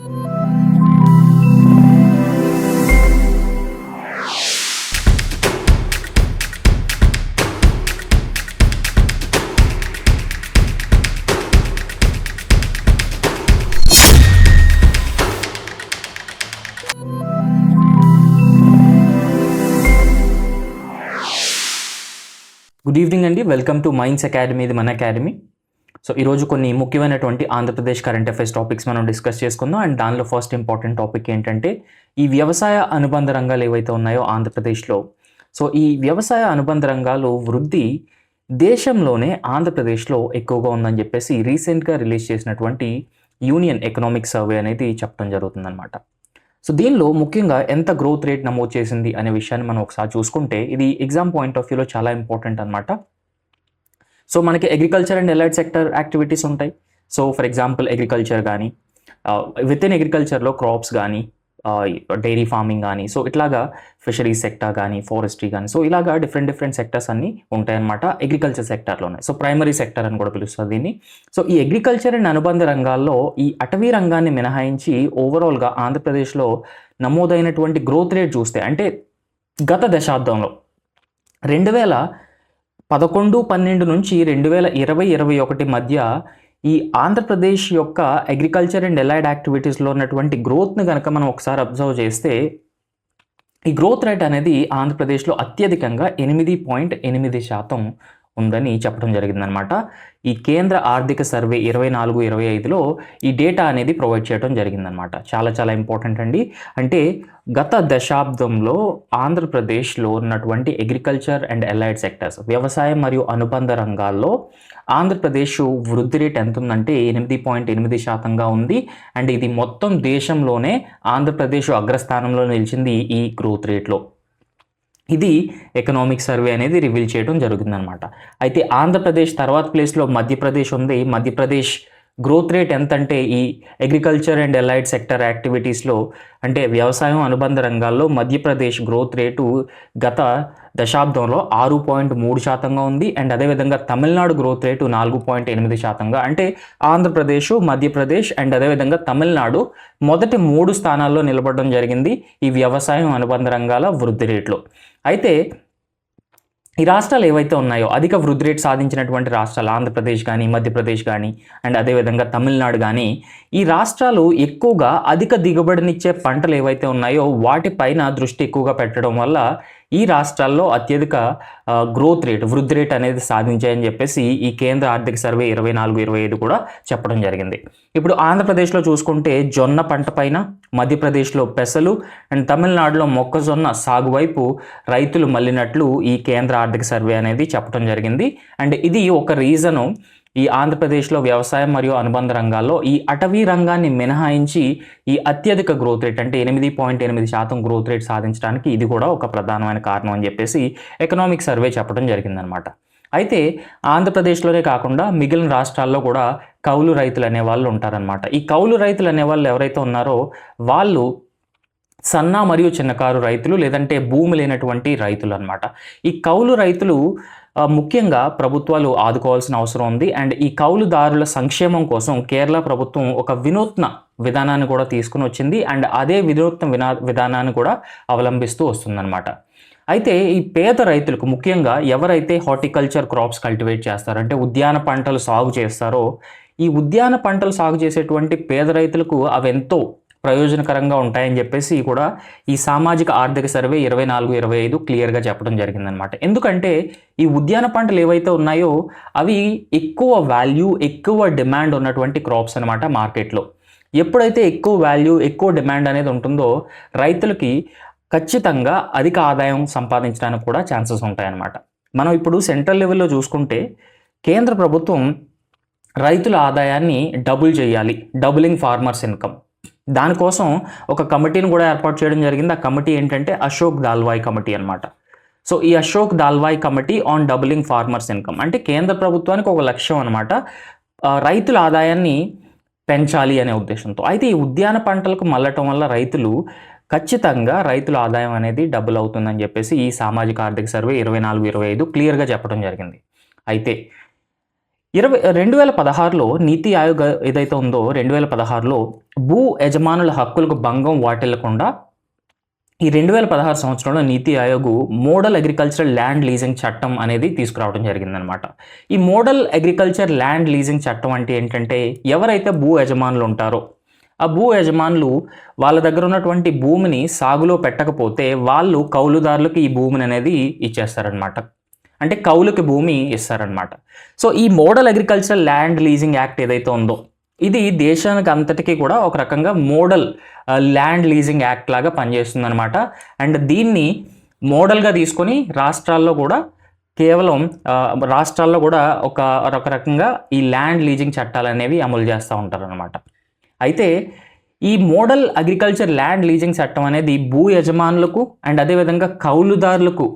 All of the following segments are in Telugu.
గుడ్ ఈవినింగ్ అండి, వెల్కమ్ టు మైండ్స్ అకాడమీ. ఇది మన అకాడమీ. సో ఈరోజు కొన్ని ముఖ్యమైనటువంటి ఆంధ్రప్రదేశ్ కరెంట్ అఫైర్స్ టాపిక్స్ మనం డిస్కస్ చేసుకుందాం. అండ్ దానిలో ఫస్ట్ ఇంపార్టెంట్ టాపిక్ ఏంటంటే ఈ వ్యవసాయ అనుబంధ రంగాలు ఏవైతే ఉన్నాయో ఆంధ్రప్రదేశ్లో, సో ఈ వ్యవసాయ అనుబంధ రంగాలు వృద్ధి దేశంలోనే ఆంధ్రప్రదేశ్లో ఎక్కువగా ఉందని చెప్పేసి రీసెంట్గా రిలీజ్ చేసినటువంటి యూనియన్ ఎకనామిక్ సర్వే అనేది చెప్పడం జరుగుతుందన్నమాట. సో దీనిలో ముఖ్యంగా ఎంత గ్రోత్ రేట్ నమోదు చేసింది అనే విషయాన్ని మనం ఒకసారి చూసుకుంటే ఇది ఎగ్జామ్ పాయింట్ ఆఫ్ వ్యూలో చాలా ఇంపార్టెంట్ అనమాట. సో మనకి agriculture and allied sector activities ఉంటాయి. సో ఫర్ ఎగ్జాంపుల్ అగ్రికల్చర్ కానీ, విత్ ఇన్ అగ్రికల్చర్లో క్రాప్స్ కానీ, డైరీ ఫార్మింగ్ కానీ, సో ఇట్లాగా ఫిషరీస్ సెక్టర్ కానీ, ఫారెస్ట్రీ కానీ, సో ఇలాగా డిఫరెంట్ సెక్టర్స్ అన్నీ ఉంటాయన్నమాట అగ్రికల్చర్ సెక్టర్లోనే. సో ప్రైమరీ సెక్టర్ అని కూడా పిలుస్తుంది దీన్ని. సో ఈ అగ్రికల్చర్ అండ్ అనుబంధ రంగాల్లో ఈ అటవీ రంగాన్ని మినహాయించి ఓవరాల్గా ఆంధ్రప్రదేశ్లో నమోదైనటువంటి గ్రోత్ రేట్ చూస్తే, అంటే గత దశాబ్దంలో 2011-12 నుంచి 2020-21 మధ్య ఈ ఆంధ్రప్రదేశ్ యొక్క అగ్రికల్చర్ అండ్ ఎలైడ్ యాక్టివిటీస్లో ఉన్నటువంటి గ్రోత్ని కనుక మనం ఒకసారి అబ్జర్వ్ చేస్తే ఈ గ్రోత్ రేట్ అనేది ఆంధ్రప్రదేశ్లో అత్యధికంగా 8.8% ఉందని చెప్పడం జరిగిందనమాట. ఈ కేంద్ర ఆర్థిక సర్వే 24-25లో ఈ డేటా అనేది ప్రొవైడ్ చేయడం జరిగిందనమాట. చాలా ఇంపార్టెంట్ అండి. అంటే గత దశాబ్దంలో ఆంధ్రప్రదేశ్లో ఉన్నటువంటి అగ్రికల్చర్ అండ్ ఎలైడ్ సెక్టర్స్, వ్యవసాయం మరియు అనుబంధ రంగాల్లో ఆంధ్రప్రదేశ్ వృద్ధి రేట్ ఎంత ఉందంటే 8.8%గా ఉంది. అండ్ ఇది మొత్తం దేశంలోనే ఆంధ్రప్రదేశ్ అగ్రస్థానంలో నిలిచింది ఈ గ్రోత్ రేట్లో. ఇది ఎకనామిక్ సర్వే అనేది రివీల్ చేయడం జరుగుతుందన్నమాట. అయితే ఆంధ్రప్రదేశ్ తర్వాత ప్లేస్లో మధ్యప్రదేశ్ ఉంది. మధ్యప్రదేశ్ గ్రోత్ రేట్ ఎంత అంటే ఈ అగ్రికల్చర్ అండ్ ఎలైడ్ సెక్టర్ యాక్టివిటీస్లో, అంటే వ్యవసాయం అనుబంధ రంగాల్లో మధ్యప్రదేశ్ గ్రోత్ రేటు గత దశాబ్దంలో 6.3%గా ఉంది. అండ్ అదేవిధంగా తమిళనాడు గ్రోత్ రేటు 4.8%గా, అంటే ఆంధ్రప్రదేశ్, మధ్యప్రదేశ్ అండ్ అదేవిధంగా తమిళనాడు మొదటి 3 స్థానాల్లో నిలబడడం జరిగింది ఈ వ్యవసాయం అనుబంధ రంగాల వృద్ధి రేట్లో. అయితే ఈ రాష్ట్రాలు ఏవైతే ఉన్నాయో అధిక వృద్ధి రేట్ సాధించినటువంటి రాష్ట్రాలు ఆంధ్రప్రదేశ్ కానీ, మధ్యప్రదేశ్ కానీ అండ్ అదేవిధంగా తమిళనాడు కానీ, ఈ రాష్ట్రాలు ఎక్కువగా అధిక దిగుబడినిచ్చే పంటలు ఏవైతే ఉన్నాయో వాటిపైన దృష్టి ఎక్కువగా పెట్టడం వల్ల ఈ రాష్ట్రాల్లో అత్యధిక గ్రోత్ రేట్, వృద్ధి రేట్ అనేది సాధించాయని చెప్పేసి ఈ కేంద్ర ఆర్థిక సర్వే 24-25 కూడా చెప్పడం జరిగింది. ఇప్పుడు ఆంధ్రప్రదేశ్లో చూసుకుంటే జొన్న పంట పైన, మధ్యప్రదేశ్లో పెసలు అండ్ తమిళనాడులో మొక్కజొన్న సాగు వైపు రైతులు మళ్ళినట్లు ఈ కేంద్ర ఆర్థిక సర్వే అనేది చెప్పడం జరిగింది. అండ్ ఇది ఒక రీజను ఈ ఆంధ్రప్రదేశ్లో వ్యవసాయం మరియు అనుబంధ రంగాల్లో ఈ అటవీ రంగాన్ని మినహాయించి ఈ అత్యధిక గ్రోత్ రేట్, అంటే 8.8% గ్రోత్ రేట్ సాధించడానికి ఇది కూడా ఒక ప్రధానమైన కారణం అని చెప్పేసి ఎకనామిక్ సర్వే చెప్పడం జరిగిందనమాట. అయితే ఆంధ్రప్రదేశ్లోనే కాకుండా మిగిలిన రాష్ట్రాల్లో కూడా కౌలు రైతులు అనేవాళ్ళు ఉంటారనమాట. ఈ కౌలు రైతులు అనేవాళ్ళు ఎవరైతే ఉన్నారో వాళ్ళు సన్న మరియు చిన్నకారు రైతులు, లేదంటే భూమి లేనటువంటి రైతులు అనమాట. ఈ కౌలు రైతులు ముఖ్యంగా ప్రభుత్వాలు ఆదుకోవాల్సిన అవసరం ఉంది. అండ్ ఈ కౌలుదారుల సంక్షేమం కోసం కేరళ ప్రభుత్వం ఒక వినూత్న విధానాన్ని కూడా తీసుకుని వచ్చింది. అండ్ అదే వినూత్న విధానాన్ని కూడా అవలంబిస్తూ వస్తుందన్నమాట. అయితే ఈ పేద రైతులకు, ముఖ్యంగా ఎవరైతే హార్టికల్చర్ క్రాప్స్ కల్టివేట్ చేస్తారో, అంటే ఉద్యాన పంటలు సాగు చేస్తారో, ఈ ఉద్యాన పంటలు సాగు చేసేటువంటి పేద రైతులకు అవి ఎంతో ప్రయోజనకరంగా ఉంటాయని చెప్పేసి కూడా ఈ సామాజిక ఆర్థిక సర్వే 24-25 క్లియర్గా చెప్పడం జరిగిందనమాట. ఎందుకంటే ఈ ఉద్యాన పంటలు ఏవైతే ఉన్నాయో అవి ఎక్కువ వాల్యూ, ఎక్కువ డిమాండ్ ఉన్నటువంటి క్రాప్స్ అనమాట మార్కెట్లో. ఎప్పుడైతే ఎక్కువ వాల్యూ, ఎక్కువ డిమాండ్ అనేది ఉంటుందో రైతులకి ఖచ్చితంగా అధిక ఆదాయం సంపాదించడానికి కూడా ఛాన్సెస్ ఉంటాయన్నమాట. మనం ఇప్పుడు సెంట్రల్ లెవెల్లో చూసుకుంటే కేంద్ర ప్రభుత్వం రైతుల ఆదాయాన్ని డబుల్ చేయాలి, డబులింగ్ ఫార్మర్స్ ఇన్కమ్, దానికోసం ఒక కమిటీని కూడా ఏర్పాటు చేయడం జరిగింది. ఆ కమిటీ ఏంటంటే అశోక్ దాల్వాయ్ కమిటీ అనమాట. సో ఈ Ashok Dalwai committee on doubling farmers income, అంటే కేంద్ర ప్రభుత్వానికి ఒక లక్ష్యం అనమాట, రైతుల ఆదాయాన్ని పెంచాలి అనే ఉద్దేశంతో. అయితే ఈ ఉద్యాన పంటలకు మళ్ళటం వల్ల ఖచ్చితంగా రైతుల ఆదాయం అనేది డబుల్ అవుతుందని చెప్పేసి ఈ సామాజిక ఆర్థిక సర్వే 24-25 క్లియర్గా చెప్పడం జరిగింది. అయితే 2016లో నీతి ఆయోగ్ ఏదైతే ఉందో 2016లో భూ యజమానుల హక్కులకు భంగం వాటిల్లకుండా ఈ 2016 సంవత్సరంలో నీతి Aayog model agricultural land leasing చట్టం అనేది తీసుకురావడం జరిగిందనమాట. ఈ మోడల్ అగ్రికల్చర్ ల్యాండ్ లీజింగ్ చట్టం అంటే ఏంటంటే ఎవరైతే భూ యజమానులు ఉంటారో ఆ భూ యజమానులు వాళ్ళ దగ్గర ఉన్నటువంటి భూమిని సాగులో పెట్టకపోతే వాళ్ళు కౌలుదారులకు ఈ భూమిని అనేది ఇచ్చేస్తారనమాట. అంటే కౌలుకి భూమి ఇస్తారనమాట. సో ఈ model agricultural land leasing act ఏదైతే ఉందో ఇది దేశానికి అంతటికీ కూడా ఒక రకంగా మోడల్ ల్యాండ్ లీజింగ్ యాక్ట్ లాగా పనిచేస్తుందన్నమాట. అండ్ దీన్ని మోడల్గా తీసుకొని రాష్ట్రాల్లో కూడా కేవలం రాష్ట్రాల్లో కూడా ఒక రకంగా ఈ ల్యాండ్ లీజింగ్ చట్టాలు అనేవి అమలు చేస్తూ ఉంటారనమాట. అయితే ఈ మోడల్ అగ్రికల్చర్ ల్యాండ్ లీజింగ్ చట్టం అనేది భూ యజమానులకు అండ్ అదేవిధంగా కౌలుదారులకు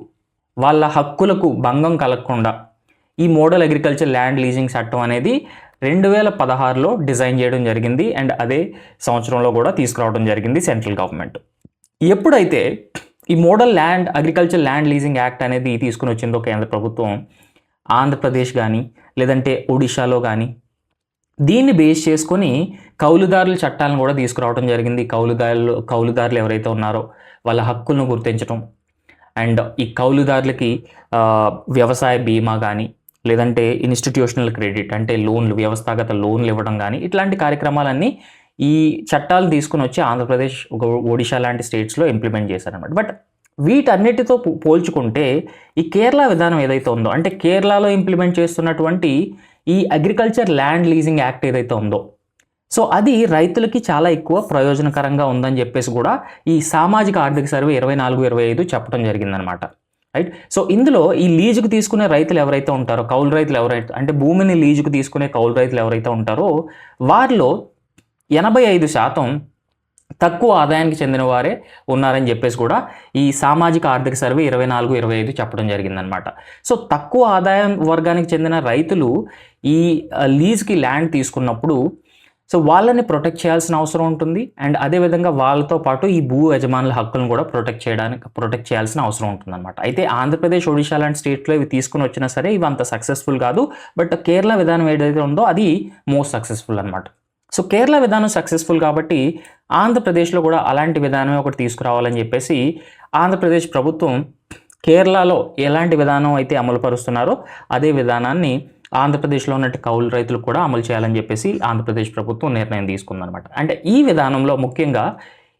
వాళ్ళ హక్కులకు భంగం కలగకుండా ఈ మోడల్ అగ్రికల్చర్ ల్యాండ్ లీజింగ్ చట్టం అనేది 2016లో డిజైన్ చేయడం జరిగింది. అండ్ అదే సంవత్సరంలో కూడా తీసుకురావడం జరిగింది సెంట్రల్ గవర్నమెంట్. ఎప్పుడైతే ఈ model agriculture land leasing act అనేది తీసుకుని వచ్చిందో కేంద్ర ప్రభుత్వం, ఆంధ్రప్రదేశ్ కానీ లేదంటే ఒడిశాలో కానీ దీన్ని బేస్ చేసుకొని కౌలుదారుల చట్టాలను కూడా తీసుకురావడం జరిగింది. కౌలుదారులు ఎవరైతే ఉన్నారో వాళ్ళ హక్కులను గుర్తించడం అండ్ ఈ కౌలుదారులకి వ్యవసాయ బీమా కానీ లేదంటే ఇన్స్టిట్యూషనల్ క్రెడిట్ అంటే లోన్లు, వ్యవస్థాగత లోన్లు ఇవ్వడం కానీ ఇట్లాంటి కార్యక్రమాలన్నీ ఈ చట్టాలు తీసుకుని వచ్చి ఆంధ్రప్రదేశ్, ఒడిశా లాంటి స్టేట్స్లో ఇంప్లిమెంట్ చేశారనమాట. బట్ వీటన్నిటితో పోల్చుకుంటే ఈ కేరళ విధానం ఏదైతే ఉందో అంటే కేరళలో ఇంప్లిమెంట్ చేస్తున్నటువంటి ఈ అగ్రికల్చర్ ల్యాండ్ లీజింగ్ యాక్ట్ ఏదైతే ఉందో సో అది రైతులకి చాలా ఎక్కువ ప్రయోజనకరంగా ఉందని చెప్పేసి కూడా ఈ సామాజిక ఆర్థిక సర్వే 24-25 చెప్పడం జరిగిందనమాట. రైట్. సో ఇందులో ఈ లీజుకు తీసుకునే రైతులు ఎవరైతే ఉంటారో, కౌలు రైతులు ఎవరైతే అంటే భూమిని లీజుకు తీసుకునే కౌలు రైతులు ఎవరైతే ఉంటారో వారిలో 85% తక్కువ ఆదాయానికి చెందిన వారే ఉన్నారని చెప్పేసి కూడా ఈ సామాజిక ఆర్థిక సర్వే 24-25 చెప్పడం జరిగిందనమాట. సో తక్కువ ఆదాయం వర్గానికి చెందిన రైతులు ఈ లీజ్కి ల్యాండ్ తీసుకున్నప్పుడు సో వాళ్ళని ప్రొటెక్ట్ చేయాల్సిన అవసరం ఉంటుంది. అండ్ అదేవిధంగా వాళ్ళతో పాటు ఈ భూ యజమానుల హక్కులను కూడా ప్రొటెక్ట్ చేయాల్సిన అవసరం ఉంటుంది అనమాట. అయితే ఆంధ్రప్రదేశ్, ఒడిశా లాంటి స్టేట్లో ఇవి తీసుకుని వచ్చినా సరే ఇవి అంత సక్సెస్ఫుల్ కాదు. బట్ కేరళ విధానం ఏదైతే ఉందో అది మోస్ట్ సక్సెస్ఫుల్ అనమాట. సో కేరళ విధానం సక్సెస్ఫుల్ కాబట్టి ఆంధ్రప్రదేశ్లో కూడా అలాంటి విధానం ఒకటి తీసుకురావాలని చెప్పేసి ఆంధ్రప్రదేశ్ ప్రభుత్వం కేరళలో ఎలాంటి విధానం అయితే అమలు పరుస్తున్నారో అదే విధానాన్ని ఆంధ్రప్రదేశ్లో ఉన్నట్టు కౌలు రైతులు కూడా అమలు చేయాలని చెప్పేసి ఆంధ్రప్రదేశ్ ప్రభుత్వం నిర్ణయం తీసుకుందనమాట. అంటే ఈ విధానంలో ముఖ్యంగా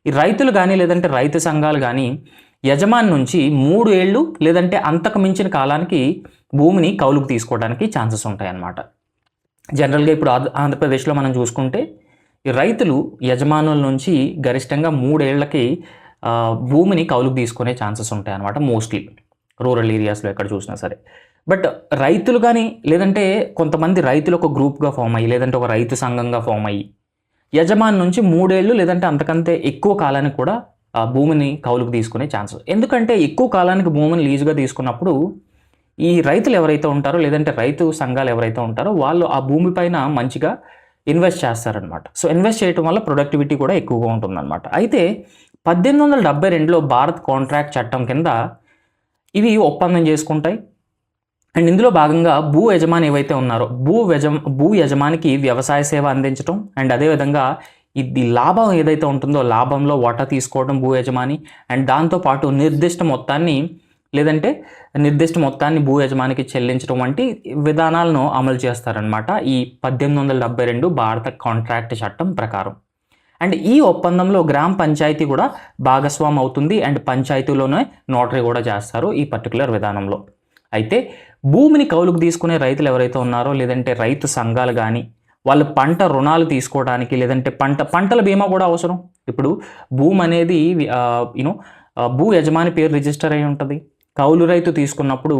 ఈ రైతులు కానీ లేదంటే రైతు సంఘాలు కానీ యజమాని నుంచి 3 ఏళ్ళు లేదంటే అంతకు మించిన కాలానికి భూమిని కౌలుకు తీసుకోవడానికి ఛాన్సెస్ ఉంటాయన్నమాట. జనరల్గా ఇప్పుడు ఆంధ్రప్రదేశ్లో మనం చూసుకుంటే ఈ రైతులు యజమానుల నుంచి గరిష్టంగా 3 ఏళ్లకి భూమిని కౌలుకు తీసుకునే ఛాన్సెస్ ఉంటాయి అన్నమాట. మోస్ట్లీ రూరల్ ఏరియాస్లో ఎక్కడ చూసినా సరే. బట్ రైతులు కానీ లేదంటే కొంతమంది రైతులు ఒక గ్రూప్గా ఫామ్ అయ్యి లేదంటే ఒక రైతు సంఘంగా ఫామ్ అయ్యి యజమాని నుంచి 3 ఏళ్ళు లేదంటే అంతకంటే ఎక్కువ కాలానికి కూడా భూమిని కౌలుకు తీసుకునే ఛాన్సెస్. ఎందుకంటే ఎక్కువ కాలానికి భూమిని లీజుగా తీసుకున్నప్పుడు ఈ రైతులు ఎవరైతే ఉంటారో లేదంటే రైతు సంఘాలు ఎవరైతే ఉంటారో వాళ్ళు ఆ భూమి పైన మంచిగా ఇన్వెస్ట్ చేస్తారనమాట. సో ఇన్వెస్ట్ చేయడం వల్ల ప్రొడక్టివిటీ కూడా ఎక్కువగా ఉంటుందన్నమాట. అయితే 1872లో భారత్ కాంట్రాక్ట్ చట్టం కింద ఇవి ఒప్పందం చేసుకుంటాయి. అండ్ ఇందులో భాగంగా భూ యజమాని ఏవైతే ఉన్నారో భూ యజమానికి వ్యవసాయ సేవ అందించడం అండ్ అదేవిధంగా ఇది లాభం ఏదైతే ఉంటుందో లాభంలో వాటా తీసుకోవడం భూ యజమాని అండ్ దాంతోపాటు నిర్దిష్ట మొత్తాన్ని భూ యజమానికి చెల్లించడం వంటి విధానాలను అమలు చేస్తారనమాట ఈ 1872 భారత కాంట్రాక్ట్ చట్టం ప్రకారం. అండ్ ఈ ఒప్పందంలో గ్రామ పంచాయతీ కూడా భాగస్వామి అవుతుంది అండ్ పంచాయతీలోనే నోటరీ కూడా చేస్తారు ఈ పర్టికులర్ విధానంలో. అయితే భూమిని కౌలుకు తీసుకునే రైతులు ఎవరైతే ఉన్నారో లేదంటే రైతు సంఘాలు కానీ వాళ్ళు పంట రుణాలు తీసుకోవడానికి లేదంటే పంటల బీమా కూడా అవసరం. ఇప్పుడు భూమి అనేది భూ యజమాని పేరు రిజిస్టర్ అయి ఉంటుంది. కౌలు రైతు తీసుకున్నప్పుడు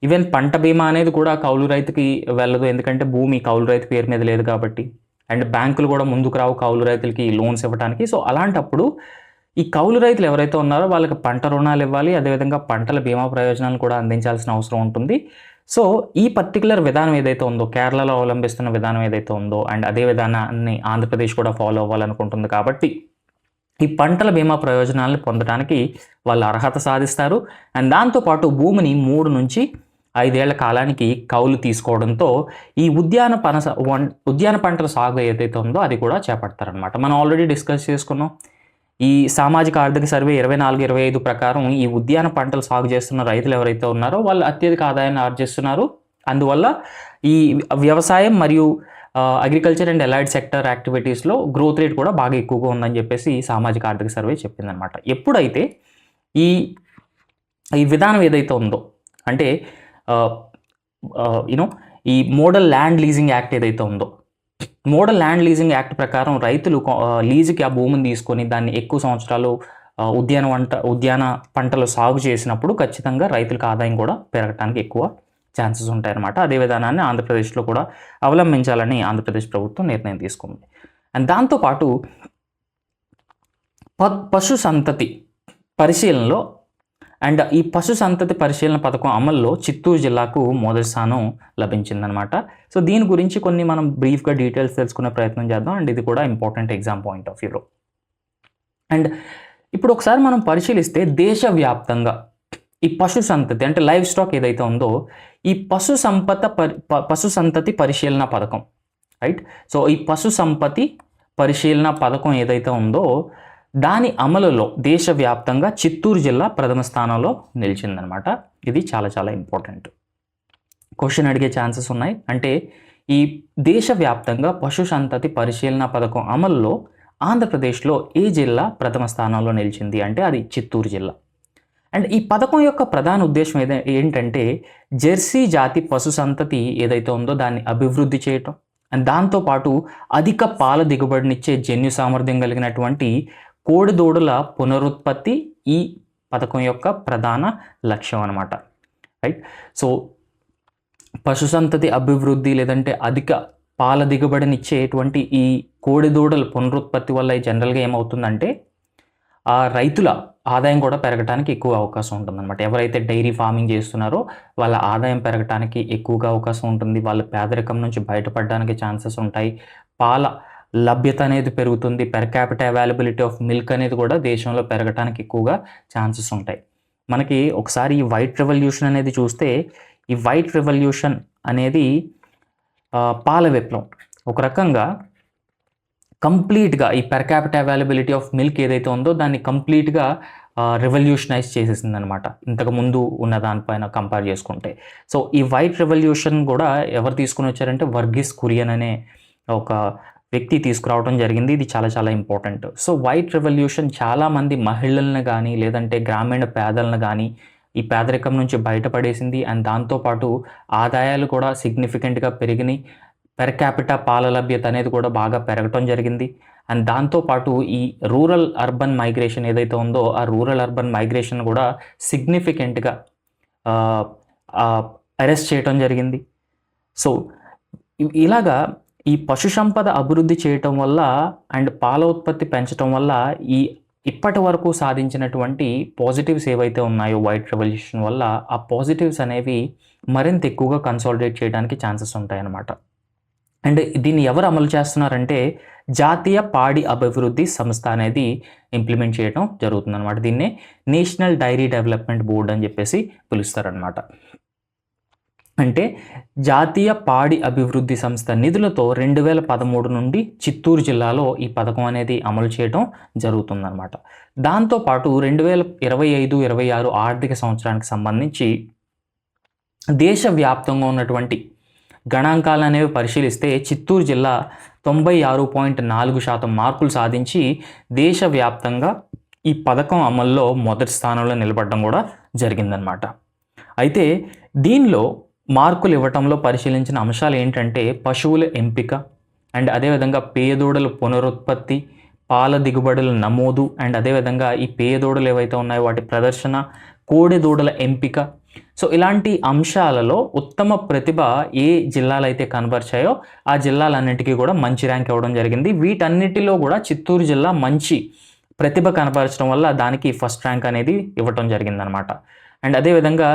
ఈవెన్ పంట బీమా అనేది కూడా కౌలు రైతుకి వెళ్ళదు, ఎందుకంటే భూమి కౌలు రైతు పేరు మీద లేదు కాబట్టి. అండ్ బ్యాంకులు కూడా ముందుకు రావు కౌలు రైతులకి లోన్స్ ఇవ్వడానికి. సో అలాంటప్పుడు ఈ కౌలు రైతులు ఎవరైతే ఉన్నారో వాళ్ళకి పంట రుణాలు ఇవ్వాలి, అదేవిధంగా పంటల బీమా ప్రయోజనాలు కూడా అందించాల్సిన అవసరం ఉంటుంది. సో ఈ పర్టికులర్ విధానం ఏదైతే ఉందో కేరళలో అవలంబిస్తున్న విధానం ఏదైతే ఉందో అండ్ అదే విధానాన్ని ఆంధ్రప్రదేశ్ కూడా ఫాలో అవ్వాలనుకుంటుంది కాబట్టి ఈ పంటల బీమా ప్రయోజనాలను పొందడానికి వాళ్ళు అర్హత సాధిస్తారు. అండ్ దాంతోపాటు భూమిని 3 నుంచి 5 ఏళ్ల కాలానికి కౌలు తీసుకోవడంతో ఈ ఉద్యాన పంటల సాగు ఏదైతే ఉందో అది కూడా చేపడతారనమాట. మనం ఆల్రెడీ డిస్కస్ చేసుకున్నాం. ఈ సామాజిక ఆర్థిక సర్వే 24-25 ప్రకారం ఈ ఉద్యాన పంటలు సాగు చేస్తున్న రైతులు ఎవరైతే ఉన్నారో వాళ్ళు అత్యధిక ఆదాయాన్ని ఆర్జిస్తున్నారు. అందువల్ల ఈ వ్యవసాయం మరియు అగ్రికల్చర్ అండ్ అలైడ్ సెక్టర్ యాక్టివిటీస్లో గ్రోత్ రేట్ కూడా బాగా ఎక్కువగా ఉందని చెప్పేసి సామాజిక ఆర్థిక సర్వే చెప్పిందనమాట. ఎప్పుడైతే ఈ విధానం ఏదైతే ఉందో అంటే ఈ మోడల్ ల్యాండ్ లీజింగ్ యాక్ట్ ఏదైతే ఉందో, మోడల్ ల్యాండ్ లీజింగ్ యాక్ట్ ప్రకారం రైతులు లీజుకి ఆ భూమిని తీసుకొని దాన్ని ఎక్కువ సంవత్సరాలు ఉద్యాన పంటలు సాగు చేసినప్పుడు ఖచ్చితంగా రైతులకు ఆదాయం కూడా పెరగడానికి ఎక్కువ ఛాన్సెస్ ఉంటాయన్నమాట. అదే విధానాన్ని ఆంధ్రప్రదేశ్లో కూడా అవలంబించాలని ఆంధ్రప్రదేశ్ ప్రభుత్వం నిర్ణయం తీసుకుంది. అండ్ దాంతోపాటు పశు సంతతి పరిశీలనలో అండ్ ఈ పశు సంతతి పరిశీలన పథకం అమల్లో చిత్తూరు జిల్లాకు మొదటి స్థానం లభించిందనమాట. సో దీని గురించి కొన్ని మనం బ్రీఫ్గా డీటెయిల్స్ తెలుసుకునే ప్రయత్నం చేద్దాం. అండ్ ఇది కూడా ఇంపార్టెంట్ ఎగ్జామ్ పాయింట్ ఆఫ్ వ్యూలో. అండ్ ఇప్పుడు ఒకసారి మనం పరిశీలిస్తే దేశవ్యాప్తంగా ఈ పశు సంతతి అంటే లైవ్ స్టాక్ ఏదైతే ఉందో ఈ పశు సంతతి పరిశీలన పథకం, రైట్. సో ఈ పశు సంపత్తి పరిశీలన పథకం ఏదైతే ఉందో దాని అమలులో దేశవ్యాప్తంగా చిత్తూరు జిల్లా ప్రథమ స్థానంలో నిలిచిందనమాట. ఇది చాలా చాలా ఇంపార్టెంట్ క్వశ్చన్ అడిగే ఛాన్సెస్ ఉన్నాయి. అంటే ఈ దేశవ్యాప్తంగా పశు సంతతి పరిశీలన పథకం అమలులో ఆంధ్రప్రదేశ్లో ఏ జిల్లా ప్రథమ స్థానంలో నిలిచింది అంటే అది చిత్తూరు జిల్లా. అండ్ ఈ పథకం యొక్క ప్రధాన ఉద్దేశం ఏంటంటే జెర్సీ జాతి పశు సంతతి ఏదైతే ఉందో దాన్ని అభివృద్ధి చేయటం అండ్ దాంతోపాటు అధిక పాల దిగుబడినిచ్చే జన్యు సామర్థ్యం కలిగినటువంటి కోడిదూడల పునరుత్పత్తి ఈ పథకం యొక్క ప్రధాన లక్ష్యం అనమాట, రైట్. సో పశు సంతతి అభివృద్ధి లేదంటే అధిక పాల దిగుబడినిచ్చేటువంటి ఈ కోడిదూడల పునరుత్పత్తి వల్ల జనరల్గా ఏమవుతుందంటే ఆ రైతుల ఆదాయం కూడా పెరగడానికి ఎక్కువ అవకాశం ఉంటుందన్నమాట. ఎవరైతే డైరీ ఫార్మింగ్ చేస్తున్నారో వాళ్ళ ఆదాయం పెరగడానికి ఎక్కువగా అవకాశం ఉంటుంది. వాళ్ళ పేదరికం నుంచి బయటపడడానికి ఛాన్సెస్ ఉంటాయి. పాల లభ్యత అనేది పెరుగుతుంది. Per capital availability of milk అనేది కూడా దేశంలో పెరగడానికి ఎక్కువగా ఛాన్సెస్ ఉంటాయి. మనకి ఒకసారి ఈ వైట్ రెవల్యూషన్ అనేది చూస్తే ఈ వైట్ రెవల్యూషన్ అనేది పాల విప్లవం ఒక రకంగా కంప్లీట్గా ఈ per capital availability of milk ఏదైతే ఉందో దాన్ని కంప్లీట్గా రెవల్యూషనైజ్ చేసేసింది అనమాట ఇంతకుముందు ఉన్న దానిపైన కంపేర్ చేసుకుంటే. సో ఈ వైట్ రెవల్యూషన్ కూడా ఎవరు తీసుకుని వచ్చారంటే వర్గీస్ కురియన్ అనే ఒక వ్యక్తి తీసుకురావడం జరిగింది. ఇది చాలా చాలా ఇంపార్టెంట్. సో వైట్ రెవల్యూషన్ చాలామంది మహిళలను కానీ లేదంటే గ్రామీణ పేదలను కానీ ఈ పేదరికం నుంచి బయటపడేసింది. అండ్ దాంతోపాటు ఆదాయాలు కూడా సిగ్నిఫికెంట్గా పెరిగినాయి. పెర్ క్యాపిటా పాల లభ్యత అనేది కూడా బాగా పెరగటం జరిగింది. అండ్ దాంతోపాటు ఈ రూరల్ అర్బన్ మైగ్రేషన్ ఏదైతే ఉందో ఆ రూరల్ అర్బన్ మైగ్రేషన్ కూడా సిగ్నిఫికెంట్గా అరెస్ట్ చేయటం జరిగింది. సో ఇలాగా ఈ పశు సంపద అభివృద్ధి చేయటం వల్ల అండ్ పాల ఉత్పత్తి పెంచడం వల్ల ఇప్పటి వరకు సాధించినటువంటి పాజిటివ్స్ ఏవైతే ఉన్నాయో వైట్ రెవల్యూషన్ వల్ల ఆ పాజిటివ్స్ అనేవి మరింత ఎక్కువగా కన్సాలిడేట్ చేయడానికి ఛాన్సెస్ ఉంటాయన్నమాట. అండ్ దీన్ని ఎవరు అమలు చేస్తున్నారంటే జాతీయ పాడి అభివృద్ధి సంస్థ అనేది ఇంప్లిమెంట్ చేయడం జరుగుతుందన్నమాట. దీన్నే నేషనల్ డైరీ డెవలప్మెంట్ బోర్డ్ అని చెప్పేసి పిలుస్తారనమాట. అంటే జాతీయ పాడి అభివృద్ధి సంస్థ నిధులతో 2013 నుండి చిత్తూరు జిల్లాలో ఈ పథకం అనేది అమలు చేయడం జరుగుతుందన్నమాట. దాంతోపాటు 2025-26 ఆర్థిక సంవత్సరానికి సంబంధించి దేశవ్యాప్తంగా ఉన్నటువంటి గణాంకాలు అనేవి పరిశీలిస్తే చిత్తూరు జిల్లా 96.4% మార్కులు సాధించి దేశవ్యాప్తంగా ఈ పథకం అమల్లో మొదటి స్థానంలో నిలబడడం కూడా జరిగిందనమాట. అయితే దీనిలో మార్కులు ఇవ్వటంలో పరిశీలించిన అంశాలు ఏంటంటే పశువుల ఎంపిక అండ్ అదేవిధంగా పేదోడల పునరుత్పత్తి, పాల దిగుబడుల నమోదు అండ్ అదేవిధంగా ఈ పేదోడలు ఏవైతే ఉన్నాయో వాటి ప్రదర్శన, కోడెదూడల ఎంపిక. సో ఇలాంటి అంశాలలో ఉత్తమ ప్రతిభ ఏ జిల్లాలు అయితే కనబరిచాయో ఆ జిల్లాలన్నింటికీ కూడా మంచి ర్యాంక్ ఇవ్వడం జరిగింది. వీటన్నిటిలో కూడా చిత్తూరు జిల్లా మంచి ప్రతిభ కనబరచడం వల్ల దానికి ఫస్ట్ ర్యాంక్ అనేది ఇవ్వటం జరిగిందనమాట. అండ్ అదేవిధంగా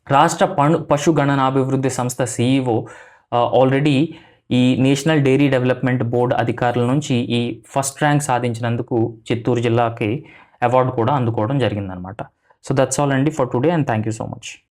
రాష్ట్ర పశు గణనాభివృద్ధి సంస్థ CEO ఆల్రెడీ ఈ నేషనల్ డైరీ డెవలప్మెంట్ బోర్డ్ అధికారుల నుంచి ఈ ఫస్ట్ ర్యాంక్ సాధించినందుకు చిత్తూరు జిల్లాకి అవార్డు కూడా అందుకోవడం జరిగిందనమాట. సో దట్స్ ఆల్ అండి for today and thank you so much.